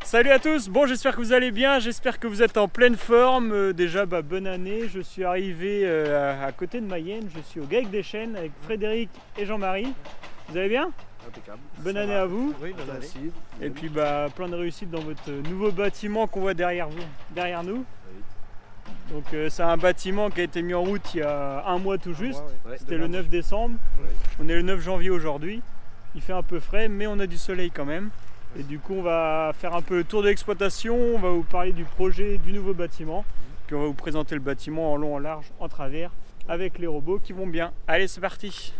Salut à tous, bon j'espère que vous allez bien, j'espère que vous êtes en pleine forme. Déjà bonne année, je suis arrivé à côté de Mayenne, je suis au Gaec des Chênes avec Frédéric et Jean-Marie. Vous allez bien? Impeccable. Bonne année à vous. Oui, bonne année. Et puis plein de réussite dans votre nouveau bâtiment qu'on voit derrière nous. Oui. Donc c'est un bâtiment qui a été mis en route il y a un mois tout juste, Ouais, c'était le 9 décembre, ouais. On est le 9 janvier aujourd'hui, il fait un peu frais mais on a du soleil quand même. Et du coup on va faire un peu le tour de l'exploitation, on va vous parler du projet du nouveau bâtiment, puis on va vous présenter le bâtiment en long, en large, en travers, avec les robots qui vont bien. Allez c'est parti!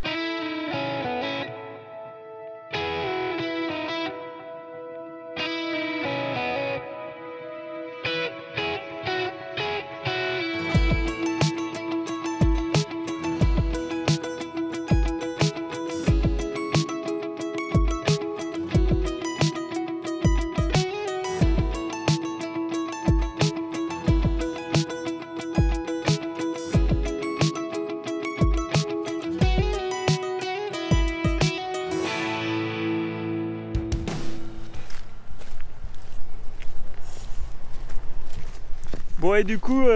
Bon et du coup,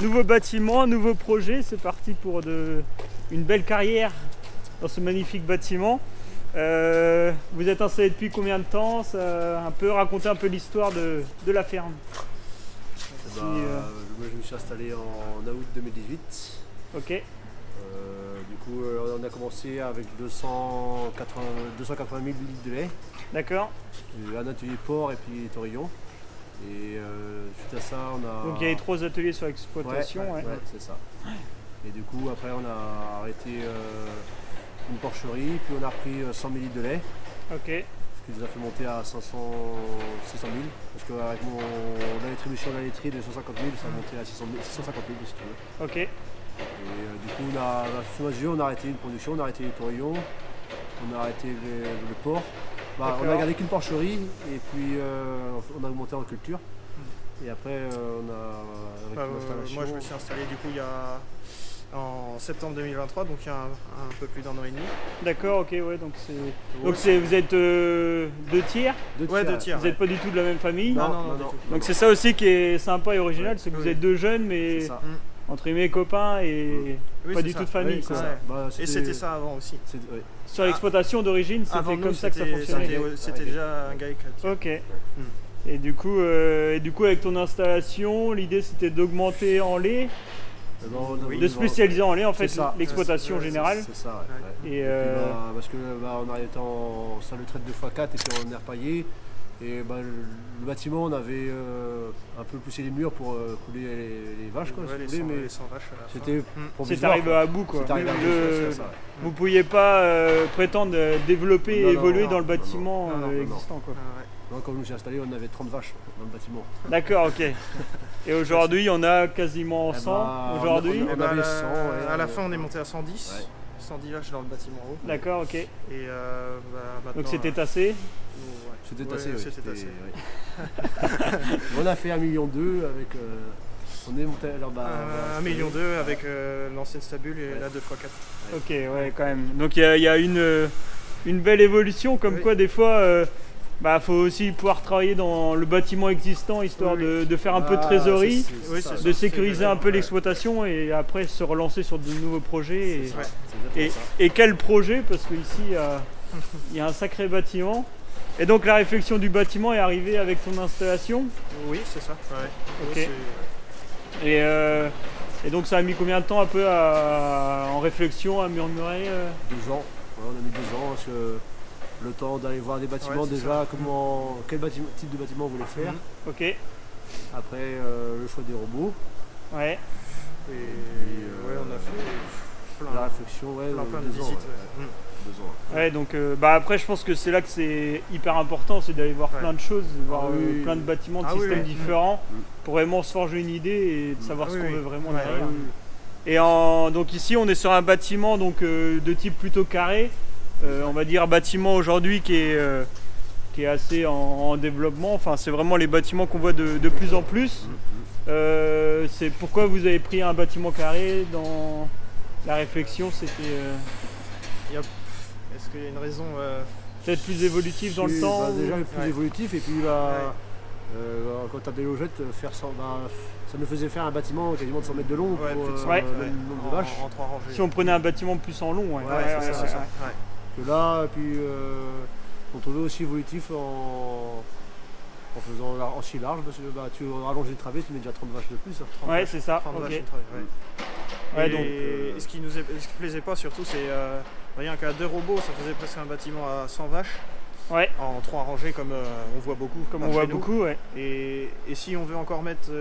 nouveau bâtiment, nouveau projet, c'est parti pour une belle carrière dans ce magnifique bâtiment. Vous êtes installé depuis combien de temps? Raconter un peu l'histoire de la ferme. Moi je me suis installé en août 2018. Ok. Du coup on a commencé avec 280 000 litres de lait. D'accord. Un atelier porc et puis taurillon. Et suite à ça, on a... Donc il y a eu 3 ateliers sur l'exploitation. Ouais, c'est ça. Et du coup, après, on a arrêté une porcherie, puis on a repris 100 000 litres de lait. Ok. Ce qui nous a fait monter à 600 000. Parce qu'avec la distribution de la laiterie de 150 000, ça a monté à 650 000 si tu veux. Ok. Et du coup, à fur et à mesure, on a arrêté une production, on a arrêté les taurillons, on a arrêté le porc. On a gardé qu'une porcherie et puis on a augmenté en culture. Et après on a avec l'installation. Moi je me suis installé du coup en septembre 2023, donc il y a un peu plus d'un an et demi. D'accord, ok, ouais, donc vous êtes 2 tiers. Deux tiers. Vous n'êtes pas du tout de la même famille. Non. Donc c'est ça aussi qui est sympa et original, c'est que vous êtes 2 jeunes mais entre guillemets copains et pas du tout de famille. Oui, quoi. Et c'était ça avant aussi. Sur l'exploitation d'origine, c'était comme ça que ça fonctionnait. C'était déjà un Gaec. Ok. Et du coup, avec ton installation, l'idée c'était d'augmenter en lait, de spécialiser en lait en fait l'exploitation générale. C'est ça. Ouais. Et parce que on arrivait en salle de traite 2x4 et puis on est repaillé. Et le bâtiment, on avait un peu poussé les murs pour couler les vaches, quoi, les 100 vaches. C'était c'est arrivé à bout, quoi. Vous ne pouviez pas prétendre développer et évoluer dans le bâtiment existant, quoi. Non, quand je me suis installé, on avait 30 vaches dans le bâtiment. D'accord, ok. Et aujourd'hui, on a quasiment 100. Aujourd'hui, à la fin, on est monté à 110. Ouais. 110 vaches dans le bâtiment haut. D'accord, ok. Et maintenant, donc c'était tassé. C'était tassé, oui. On a fait 1,2 million avec. On est monté alors 1,2 million avec l'ancienne stabule et la 2x4. Ok, ouais, quand même. Donc il y a une belle évolution, comme quoi des fois. Faut aussi pouvoir travailler dans le bâtiment existant histoire de faire un peu de trésorerie, de sécuriser un peu l'exploitation et après se relancer sur de nouveaux projets. Et quel projet, parce qu'ici il y a un sacré bâtiment. Et donc la réflexion du bâtiment est arrivée avec ton installation? Oui, c'est ça. Ouais. Ok. Et donc ça a mis combien de temps un peu en réflexion, à murmurer 2 ans. Ouais, on a mis 2 ans parce que le temps d'aller voir des bâtiments déjà, quel type de bâtiment on voulait faire. Ok. Après le choix des robots. Ouais. Et on a fait la réflexion, plein de visites. 2 ans. Ouais, donc après je pense que c'est là que c'est hyper important, c'est d'aller voir plein de choses, voir plein de bâtiments, de systèmes différents pour vraiment se forger une idée et de savoir ce qu'on veut vraiment derrière. Et donc ici on est sur un bâtiment de type plutôt carré. On va dire bâtiment aujourd'hui qui est assez en développement, enfin c'est vraiment les bâtiments qu'on voit de plus en plus. C'est pourquoi vous avez pris un bâtiment carré dans la réflexion, c'était... Est-ce qu'il y a une raison peut-être plus évolutif dans le temps. Déjà plus évolutif, et puis quand tu as des logettes, ça nous faisait faire un bâtiment quasiment de 100 mètres de long pour le nombre de vaches. En 3 rangées. Si on prenait un bâtiment plus en long, c'est ça. Que là, et puis on trouvait aussi évolutif en faisant aussi large, parce que tu rallonges les travées, tu mets déjà 30 vaches de plus. Ouais, c'est ça. 30 vaches, donc, ce qui nous plaisait pas surtout, c'est rien qu'à 2 robots, ça faisait presque un bâtiment à 100 vaches. Ouais. En 3 rangées, comme on voit beaucoup. Et si on veut encore mettre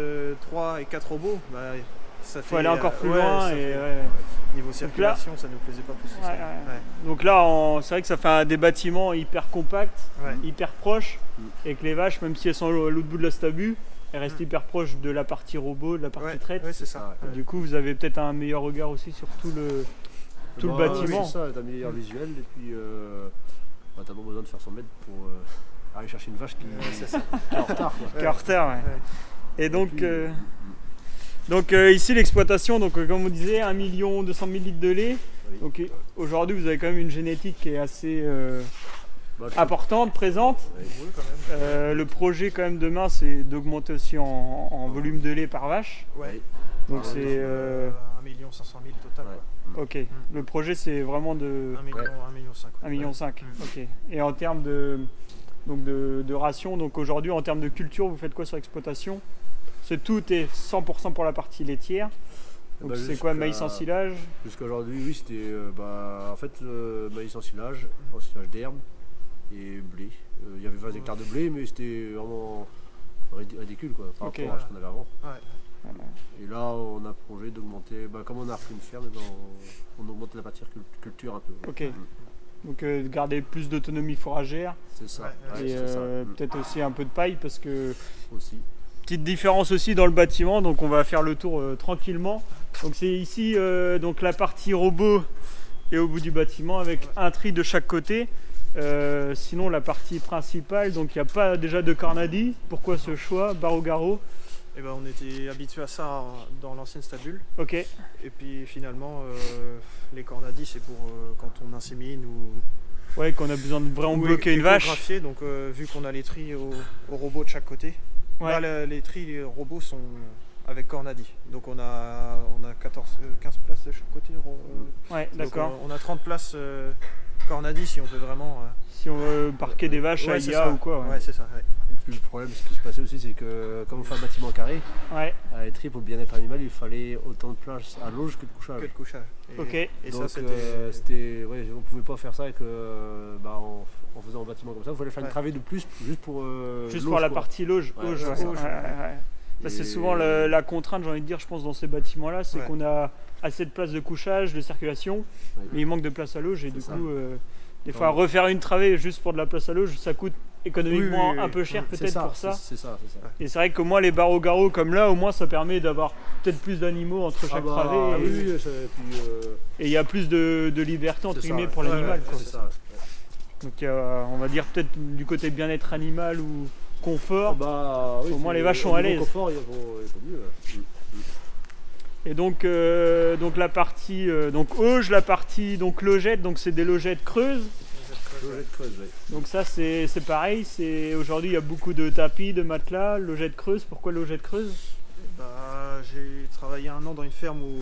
3 et 4 robots, ça fait. Faut aller encore plus loin. Niveau circulation, ça nous plaisait pas plus. Donc là, c'est vrai que ça fait des bâtiments hyper compacts, hyper proches, et que les vaches, même si elles sont à l'autre bout de la stabu, elles restent hyper proches de la partie robot, de la partie traite. Ouais, c'est ça. Du coup, vous avez peut-être un meilleur regard aussi sur tout le bâtiment. C'est ça, t'as un meilleur visuel, et puis t'as pas besoin de faire 100 mètres pour aller chercher une vache qui est en retard. Qui est en retard, Et donc, ici l'exploitation, comme on disait, 1 200 000 litres de lait. Oui. Donc aujourd'hui vous avez quand même une génétique qui est assez importante, présente. Oui, quand même. Le projet quand même demain, c'est d'augmenter aussi en volume de lait par vache. Ouais. Donc c'est 1 500 000 total. Quoi. Ok. Le projet c'est vraiment de 1,5 million. Ok. Et en termes de ration, donc aujourd'hui en termes de culture, vous faites quoi sur l'exploitation? Tout est 100% pour la partie laitière. Donc c'est quoi, maïs en silage? Jusqu'à aujourd'hui, oui, c'était en fait maïs en silage d'herbe et blé. Il y avait 20 hectares de blé, mais c'était vraiment ridicule quoi, par rapport à ce qu'on avait avant. Et là, on a projet d'augmenter, comme on a repris une ferme, on augmente la partie culture un peu. Ok. Donc garder plus d'autonomie fourragère. C'est ça. Et peut-être aussi un peu de paille parce que. Aussi. Petite différence aussi dans le bâtiment, donc on va faire le tour tranquillement. Donc c'est ici donc la partie robot est au bout du bâtiment avec un tri de chaque côté. Sinon la partie principale, donc il n'y a pas déjà de cornadi. Pourquoi ce choix, barreau-garrot? On était habitué à ça dans l'ancienne stabule. Ok. Et puis finalement les cornadis c'est pour quand on insémine ou. Ouais, qu'on a besoin de vraiment bloquer une vache. Donc vu qu'on a les tris au robot de chaque côté. Là, les tris robots sont avec cornadi. Donc on a 15 places de chaque côté. Ouais, d'accord. On a 30 places cornadi si on veut vraiment. Si on veut parquer des vaches à IA ou quoi. Ouais, c'est ça. Et puis le problème, ce qui se passait aussi, c'est que comme on fait un bâtiment carré, à les tris pour le bien-être animal, il fallait autant de place à l'auge que de couchage. Ok. Et donc, ça c'était. On pouvait pas faire ça avec. En faisant un bâtiment comme ça, il fallait faire une travée de plus juste pour la partie loge. C'est souvent la contrainte, j'ai envie de dire, je pense, dans ces bâtiments-là, c'est qu'on a assez de place de couchage, de circulation, mais il manque de place à loge et du coup, des fois, refaire une travée juste pour de la place à loge, ça coûte économiquement un peu cher peut-être pour ça. C'est ça. Et c'est vrai que moi, les barreaux-garrots comme là, au moins, ça permet d'avoir peut-être plus d'animaux entre chaque travée. Et il y a plus de liberté entre guillemets pour l'animal. Donc on va dire peut-être du côté bien-être animal ou confort, au moins les vaches sont à l'aise. Confort, il faut mieux. Et donc la partie auge, la partie logette, donc c'est des logettes creuses. Donc ça c'est pareil, aujourd'hui il y a beaucoup de tapis, de matelas, logettes creuses. Pourquoi logettes creuses? J'ai travaillé 1 an dans une ferme où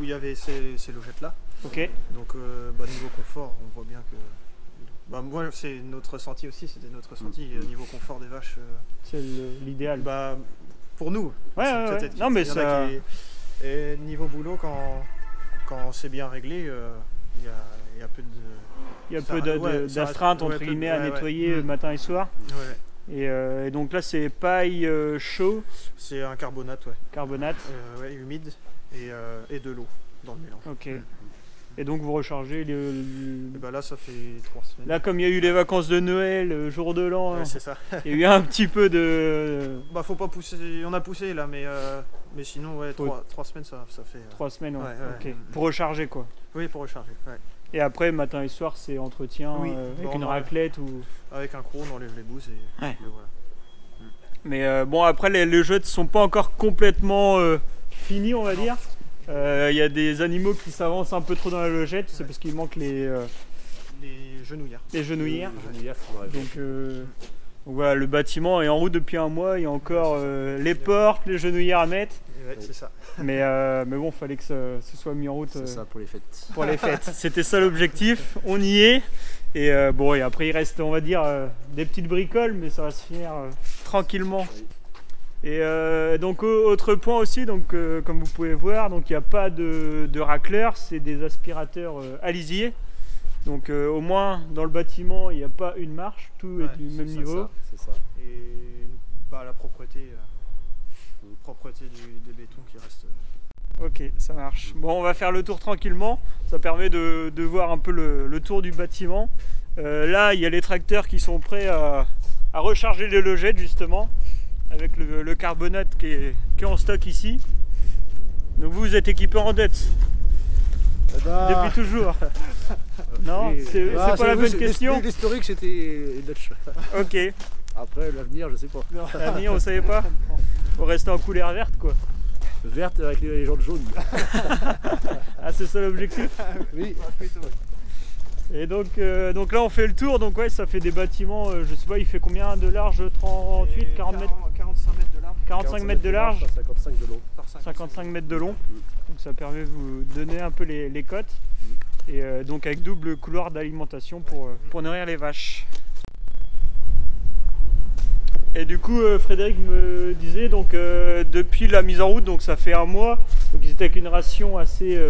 il y avait ces logettes là. Ok. Donc niveau confort, on voit bien que. Moi, c'est notre ressenti aussi, c'était notre ressenti niveau confort des vaches. C'est l'idéal. Pour nous. Non, mais ça. Et niveau boulot, quand c'est bien réglé, il y a peu de. Il y a peu d'astreinte entre guillemets à nettoyer matin et soir. Et donc là, c'est paille chaud. C'est un carbonate, Carbonate. Humide et de l'eau dans le mélange. Ok. Et donc vous rechargez là ça fait 3 semaines. Là comme il y a eu les vacances de Noël, jour de l'an, c'est ça. Il y a eu un petit peu de... faut pas pousser, on a poussé là mais sinon 3 semaines ça fait... 3 semaines, ok. Pour recharger quoi. Oui, pour recharger, Et après matin et soir c'est entretien avec une raclette ou... Avec un croc on enlève les bouses et voilà. Mais après les jeux ne sont pas encore complètement finis on va dire. Il y a des animaux qui s'avancent un peu trop dans la logette, c'est parce qu'il manque Les genouillères. Les genouillères. Donc voilà, le bâtiment est en route depuis un mois. Il y a encore les portes, les genouillères à mettre. Ouais, c'est ça. Mais bon, il fallait que ce soit mis en route. C'est ça pour les fêtes. Pour les fêtes. C'était ça l'objectif. On y est. Et bon, et après il reste, on va dire, des petites bricoles, mais ça va se finir tranquillement. Et donc autre point aussi, donc comme vous pouvez voir, donc il n'y a pas de racleur, c'est des aspirateurs à lisier. Donc au moins dans le bâtiment il n'y a pas une marche, tout est du même niveau. C'est ça. Et la propreté des bétons qui reste. Ok, ça marche. Bon, on va faire le tour tranquillement. Ça permet de voir un peu le tour du bâtiment. Là, il y a les tracteurs qui sont prêts à recharger les logettes justement, avec le carbonate qui est en stock ici. Donc vous êtes équipé en dette depuis toujours. Non, c'est pas la bonne question. L'historique c'était Dutch. Ok. Après l'avenir, je sais pas. L'avenir, vous savez pas. Faut rester en couleur verte quoi. Verte avec les jantes jaunes. Ah, c'est ça l'objectif. Oui. Et donc là on fait le tour, donc ouais, ça fait des bâtiments, je sais pas, il fait combien de large? 38, 40 mètres? 45 mètres de large. 45 mètres de large, 55 de long. 55 mètres de long. Donc ça permet de vous donner un peu les cotes. Et donc avec double couloir d'alimentation pour nourrir les vaches. Et du coup Frédéric me disait donc depuis la mise en route, donc ça fait un mois, donc ils étaient avec une ration assez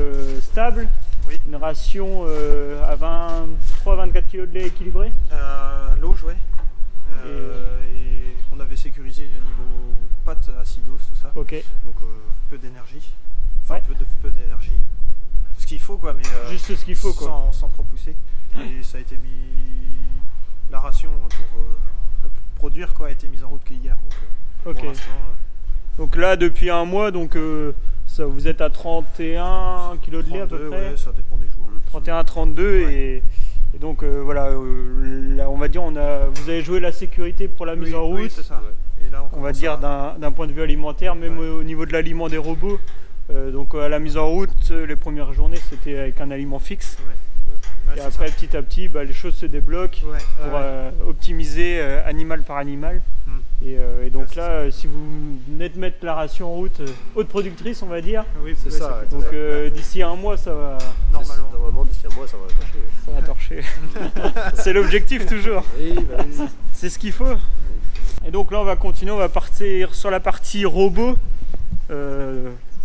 stable. Oui. Une ration à 23-24 kg de lait équilibré. L'auge, ouais. Et on avait sécurisé le niveau pâte, acidose, tout ça. Ok. Donc peu d'énergie. Enfin peu d'énergie. Ce qu'il faut quoi, mais juste ce qu'il faut quoi. Sans trop pousser. Et ça a été mis. La ration pour produire quoi a été mise en route qu'hier. Donc, ok. Donc là depuis un mois, donc ça, vous êtes à 31 kg de lait à peu près. Ouais, ça dépend des jours. 31-32 et donc voilà, là, on va dire vous avez joué la sécurité pour la mise en route. Oui, c'est ça. Et là, on va dire d'un point de vue alimentaire, même au niveau de l'aliment des robots. Donc à la mise en route, les premières journées c'était avec un aliment fixe. Et après petit à petit les choses se débloquent pour optimiser animal par animal. Et donc là, si vous venez de mettre la ration en route, haute productrice on va dire, c'est ça. Donc d'ici un mois ça va... Normalement d'ici un mois ça va torcher. Ça va torcher. C'est l'objectif toujours. Oui. C'est ce qu'il faut. Et donc là on va continuer, on va partir sur la partie robot.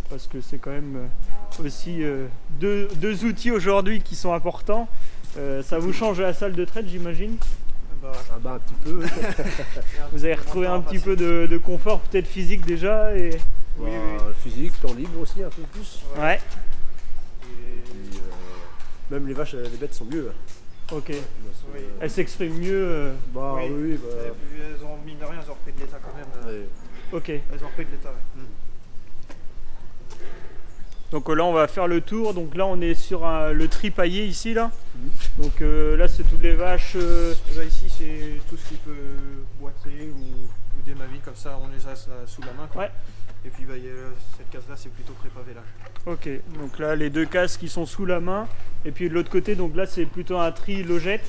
Parce que c'est quand même aussi deux outils aujourd'hui qui sont importants. Ça vous change la salle de traite j'imagine? Un petit peu. Vous avez retrouvé un petit peu de confort peut-être physique déjà et... Oui. Physique, temps libre aussi un peu plus. Ouais. Et puis, même les vaches, les bêtes sont mieux. Ok. Elles s'expriment mieux. Oui. Elles ont mine de rien, elles ont repris de l'état quand même. Ok. Elles ont repris de l'état, ouais. Donc là on va faire le tour, donc là on est sur le tri paillé ici là. Donc là c'est toutes les vaches. Là, ici c'est tout ce qui peut boiter ou des mamie comme ça, on les a sous la main quoi. Ouais. Et puis cette case là c'est plutôt prépavélage. Ok, donc là les deux cases qui sont sous la main. Et puis de l'autre côté, donc là c'est plutôt un tri logette.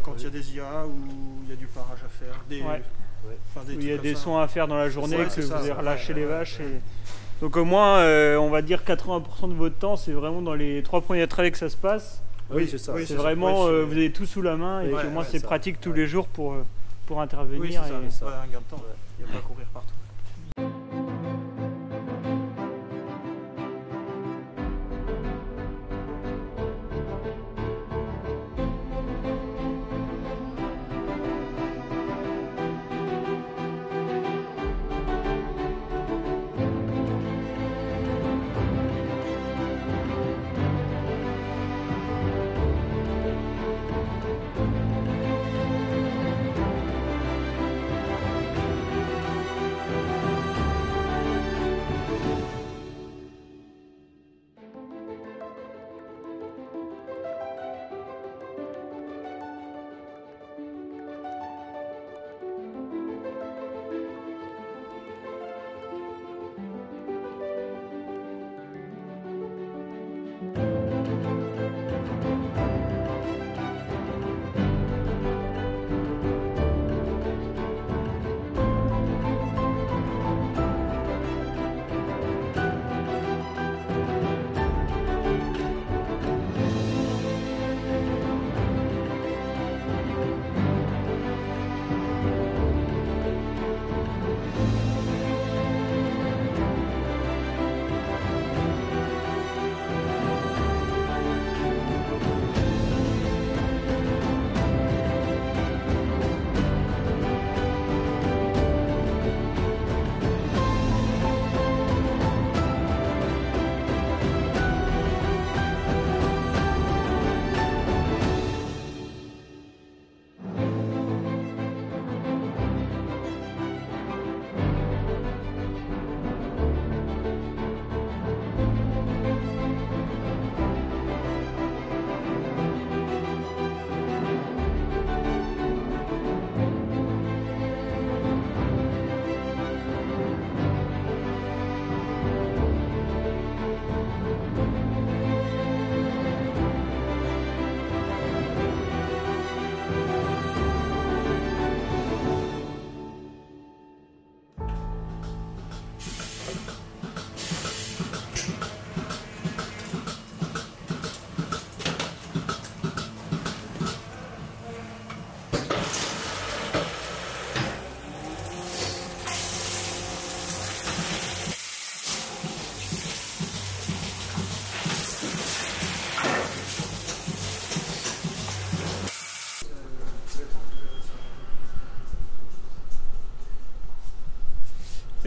Quand il y a des IA ou il y a du parage à faire, où il y a des soins à faire dans la journée, que vous avez relâché les vaches. Donc au moins, on va dire 80% de votre temps, c'est vraiment dans les 3 premiers trajets que ça se passe. Oui, c'est ça. C'est vraiment, vous avez tout sous la main et puis au moins c'est pratique tous les jours pour intervenir. Oui, c'est ça. Un gain de temps, il n'y a pas à courir partout.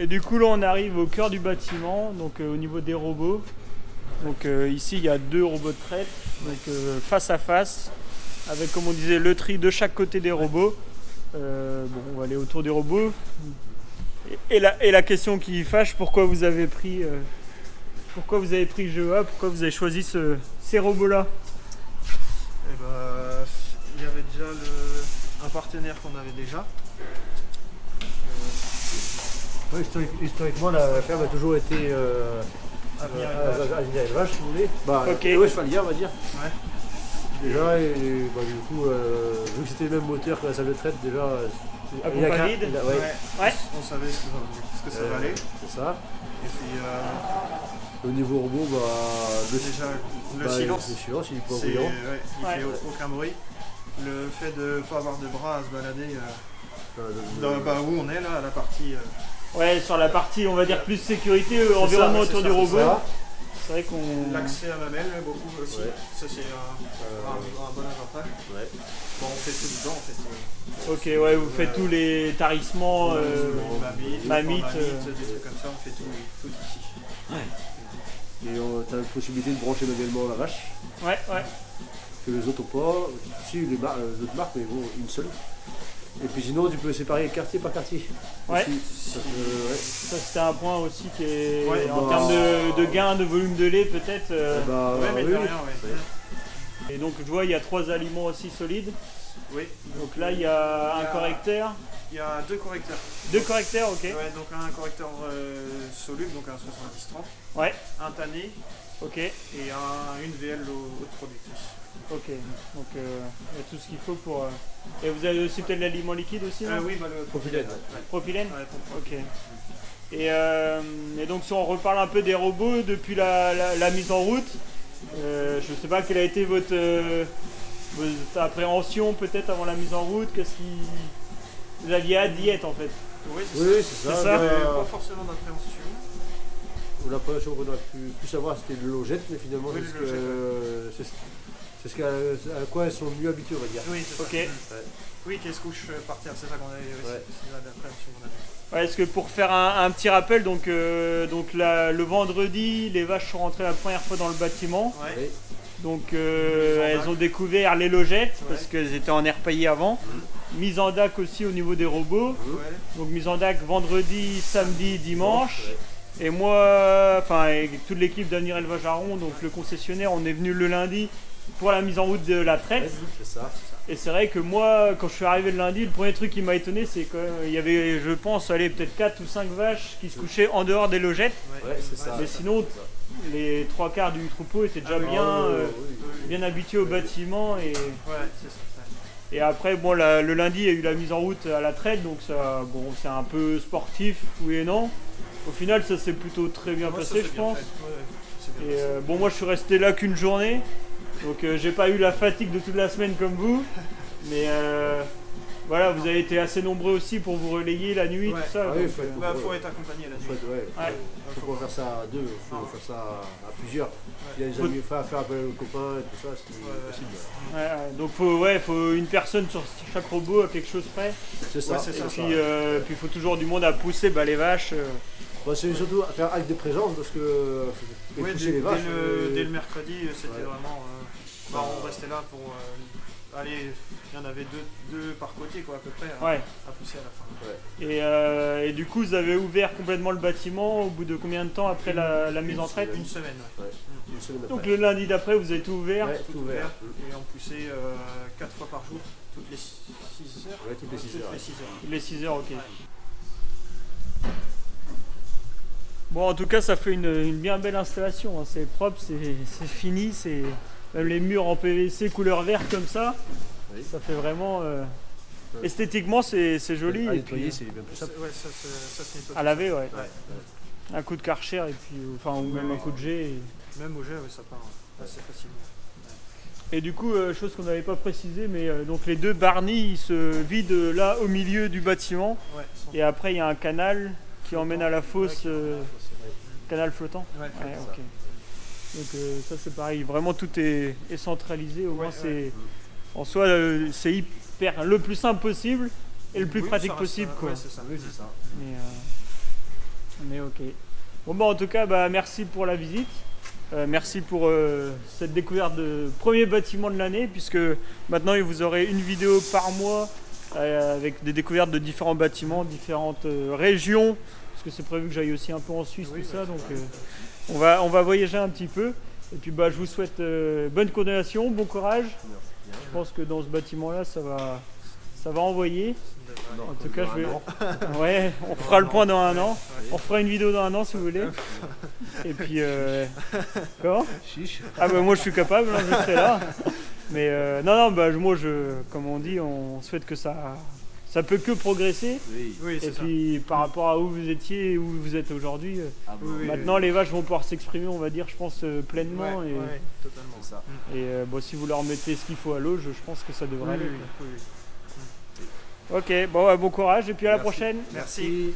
Et du coup là on arrive au cœur du bâtiment, donc au niveau des robots. Donc ici il y a 2 robots de traite, donc face à face, avec comme on disait le tri de chaque côté des robots. Bon, on va aller autour des robots. Et la question qui fâche, pourquoi vous avez pris GEA, pourquoi vous avez choisi ces robots-là? Eh ben, il y avait déjà un partenaire qu'on avait déjà. Ouais, historiquement, la ferme a toujours été Avenir Élevage, si vous voulez. Bah, okay. Ouais, Chevalier, on va dire. Ouais. Déjà, et bah, du coup, vu que c'était le même moteur que la salle de traite, déjà. À pompe à vide. Ouais. On savait ce que ça valait. C'est ça. Et puis, au niveau robot, bah, le silence. Le silence, il est pas bruyant. bruyant. Il fait aucun bruit. Le fait de ne pas avoir de bras à se balader où on est là, à la partie. Ouais, sur la partie, on va dire plus sécurité, environnement autour du robot. C'est vrai qu'on. L'accès à mamelle, beaucoup aussi. Ouais. Ça, c'est un bon avantage. Ouais. Bon, on fait tout dedans, en fait. Ok, ouais, vous faites tous les tarissements, mamite, des trucs comme ça, on fait tout ici. Ouais. Et tu as la possibilité de brancher manuellement la vache. Ouais. Que les autres n'ont pas. Si, les autres marques, mais bon, une seule. Et puis sinon, tu peux séparer quartier par quartier. Ouais. Ça c'était un point aussi qui est en termes de gain de volume de lait peut-être. Et donc je vois il y a 3 aliments aussi solides. Oui. Donc là il y a un correcteur. Il y a 2 correcteurs. 2 correcteurs, ok. Ouais, donc un correcteur soluble, donc un 70-30. Ouais. Un tanné. Ok. Et une VL haute productrice. Ok, donc il y a tout ce qu'il faut pour... Et vous avez aussi peut-être l'aliment liquide aussi oui, le propylène. Propylène. Ok. Et donc si on reparle un peu des robots depuis la mise en route, je ne sais pas quelle a été votre appréhension peut-être avant la mise en route, qu'est-ce qui... Vous aviez hâte d'y être en fait? Oui, c'est ça. Pas forcément d'appréhension. L'appréhension qu'on aurait pu savoir c'était le logette, mais finalement c'est à quoi elles sont mieux habituées, on va dire. Oui, c'est ça. Ok. Ouais. Oui, qu'elles se couchent par terre, c'est ça qu'on avait. C'est l'appréhension qu'on avait. Ouais, est-ce que pour faire un petit rappel, donc le vendredi, les vaches sont rentrées la première fois dans le bâtiment. Ouais. Donc elles ont découvert les logettes parce qu'elles étaient en air paillé avant. Mise en DAC aussi au niveau des robots. Donc mise en DAC vendredi, samedi, dimanche. Et moi, et toute l'équipe d'Avenir Élevage Aron, donc le concessionnaire, on est venu le lundi pour la mise en route de la traite. C'est ça. Et c'est vrai que moi, quand je suis arrivé le lundi, le premier truc qui m'a étonné, c'est qu'il y avait, je pense, peut-être 4 ou 5 vaches qui se couchaient en dehors des logettes. Ouais, c'est ça. Mais sinon, les 3/4 du troupeau étaient déjà bien habitués au bâtiment. Ouais, c'est ça. Et après, bon, le lundi, il y a eu la mise en route à la traite, donc ça, bon, c'est un peu sportif, oui et non. Au final, ça s'est plutôt très bien passé, je pense. Et bon, moi, je suis resté là qu'une journée, donc j'ai pas eu la fatigue de toute la semaine comme vous, mais voilà, vous avez été assez nombreux aussi pour vous relayer la nuit, tout ça. Il faut être accompagné la nuit. Il faut pas faire ça à 2, il faut faire ça à plusieurs. Il y a des amis, faire appel aux copains et tout ça, c'est possible. Donc faut une personne sur chaque robot à quelque chose près. C'est ça. Et puis il faut toujours du monde à pousser les vaches. C'est surtout faire acte de présence parce que pousser les vaches. Dès le mercredi, c'était vraiment. On restait là pour. Allez, il y en avait deux par côté quoi, à peu près à pousser à la fin. Et du coup, vous avez ouvert complètement le bâtiment au bout de combien de temps après la mise en traite? Une semaine. Une semaine donc le lundi d'après, vous avez tout ouvert? Tout ouvert. Et on poussait 4 fois par jour, toutes les 6 heures. Toutes les 6 heures. Toutes les 6 heures, ok. Bon, en tout cas, ça fait une bien belle installation. Hein. C'est propre, c'est fini. Même les murs en PVC couleur vert comme ça. Ça fait vraiment... Esthétiquement, c'est joli. À nettoyer, c'est bien plus simple. Ça se nettoie. À laver, un coup de Karcher et puis, ou même un coup de jet. Même au jet, ça part assez facilement. Et du coup, chose qu'on n'avait pas précisé, mais donc les 2 barnis ils se vident là au milieu du bâtiment. Et après, il y a un canal qui emmène à la fosse, canal flottant. Ok. Donc ça c'est pareil, vraiment tout est centralisé, au moins c'est en soi c'est le plus simple possible et le plus pratique possible. C'est ça. Mais, On est ok. Bon, bah, en tout cas, bah, merci pour la visite. Merci pour cette découverte de premier bâtiment de l'année, puisque maintenant vous aurez une vidéo par mois avec des découvertes de différents bâtiments, différentes régions, parce que c'est prévu que j'aille aussi un peu en Suisse, tout ça, donc on va voyager un petit peu. Et puis bah, je vous souhaite bonne continuation, bon courage. Je pense que dans ce bâtiment-là, ça va envoyer. En tout cas, ouais, on fera le point dans un an. On fera une vidéo dans un an si vous voulez. Et puis, comment ? Ah bah moi je suis capable, hein, je serai là. Mais non, bah moi comme on dit, on souhaite que ça peut que progresser. Oui, et puis par rapport à où vous étiez et où vous êtes aujourd'hui, maintenant les vaches vont pouvoir s'exprimer, on va dire, je pense pleinement. Ouais, totalement. Ça. Et bon, si vous leur mettez ce qu'il faut à l'eau, je pense que ça devrait aller. Ok, bon, bon courage et puis à la prochaine. Merci.